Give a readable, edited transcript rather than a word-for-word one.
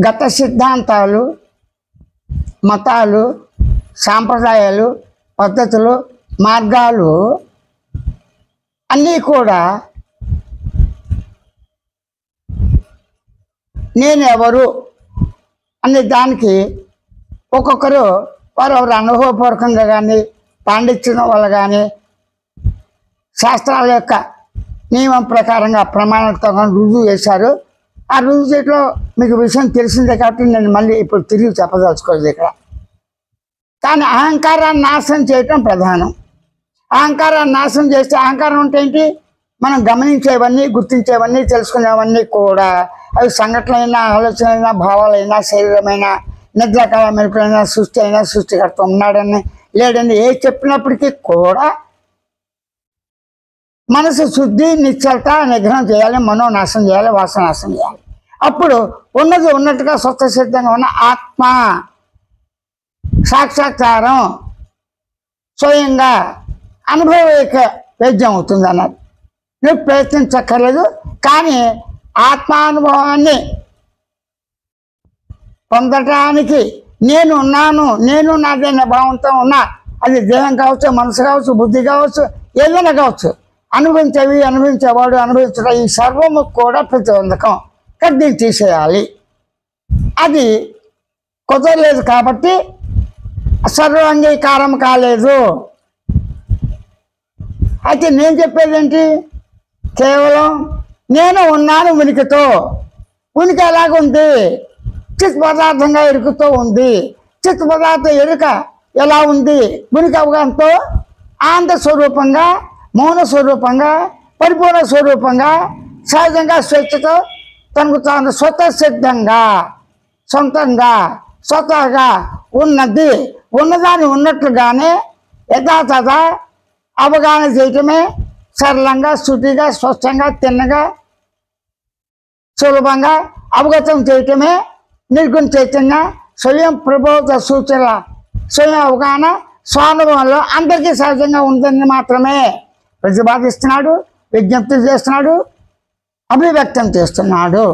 గత సిద్ధాంతాలు, మతాలు, సాంప్రదాయాలు, పద్ధతులు, మార్గాలు అన్నీ కూడా నేనెవరు అనే దానికి ఒక్కొక్కరు వారెవరు అనుభవపూర్వకంగా కానీ పాండిత్యం వల్ల కానీ శాస్త్రాల యొక్క నియమం ప్రకారంగా ప్రమాణాలతో కానీ రుజువు చేశారు. ఆ రుజువు చేయట్లో మీకు విషయం తెలిసిందే కాబట్టి నేను మళ్ళీ ఇప్పుడు తిరిగి చెప్పదలుచుకోలేదు ఇక్కడ. కానీ అహంకారాన్ని నాశనం చేయటం ప్రధానం. అహంకారాన్ని నాశనం చేస్తే, అహంకారం అంటే ఏంటి? మనం గమనించేవన్నీ, గుర్తించేవన్నీ, తెలుసుకునేవన్నీ కూడా అవి సంఘటనలైనా, ఆలోచనలైనా, భావాలైనా, శరీరమైనా, నిద్రాకాల మెరుపులైనా, సృష్టి అయినా, సృష్టికర్త ఉన్నాడని లేడని ఏ చెప్పినప్పటికీ కూడా మనసు శుద్ధి, నిశ్చలత, నిగ్రహం చేయాలి, మనోనాశనం చేయాలి, వాసనాశనం చేయాలి. అప్పుడు ఉన్నది ఉన్నట్టుగా స్వతసిద్ధంగా ఉన్న ఆత్మ సాక్షాత్కారం స్వయంగా అనుభవైక వేద్యం అవుతుంది అన్నారు. నువ్వు ప్రయత్నించక్కర్లేదు. కానీ ఆత్మానుభవాన్ని పొందటానికి నేను ఉన్నాను, నేను నాదైన భావంతో ఉన్నా, అది దేహం కావచ్చు, మనసు కావచ్చు, బుద్ధి కావచ్చు, ఏదైనా కావచ్చు, అనుభవించేవి, అనుభవించేవాడు, అనుభవించడం ఈ సర్వము కూడా ప్రతిబంధకం. దీన్ని తీసేయాలి. అది కుదరలేదు కాబట్టి సర్వాంగీకారం కాలేదు. అయితే నేను చెప్పేది ఏంటి? కేవలం నేను ఉన్నాను ఉనికితో. ఉనికి ఎలాగుంది? చిత్ పదార్థంగా ఎరుకుతో ఉంది. చిత్ పదార్థ ఎరుక ఎలా ఉంది? ఉనికి అవగాహనతో ఆనంద స్వరూపంగా, మౌన స్వరూపంగా, పరిపూర్ణ స్వరూపంగా, సహజంగా స్వేచ్ఛతో తనకు తాను స్వతసిద్ధంగా, సొంతంగా, స్వతహాగా ఉన్నది. ఉన్నదాన్ని ఉన్నట్లుగానే యథాతథ అవగాహన చేయటమే సరళంగా, శుద్ధిగా, స్పష్టంగా, తిన్నగా, సులభంగా అవగతం చేయటమే నిర్గుణ చైతన్య స్వయం ప్రబోధ సూచన, స్వయం అవగాహన స్వానుభవంలో అందరికీ సహజంగా ఉందని మాత్రమే ప్రతిపాదిస్తున్నాడు, విజ్ఞప్తి చేస్తున్నాడు, అభివ్యక్తం చేస్తున్నాడు.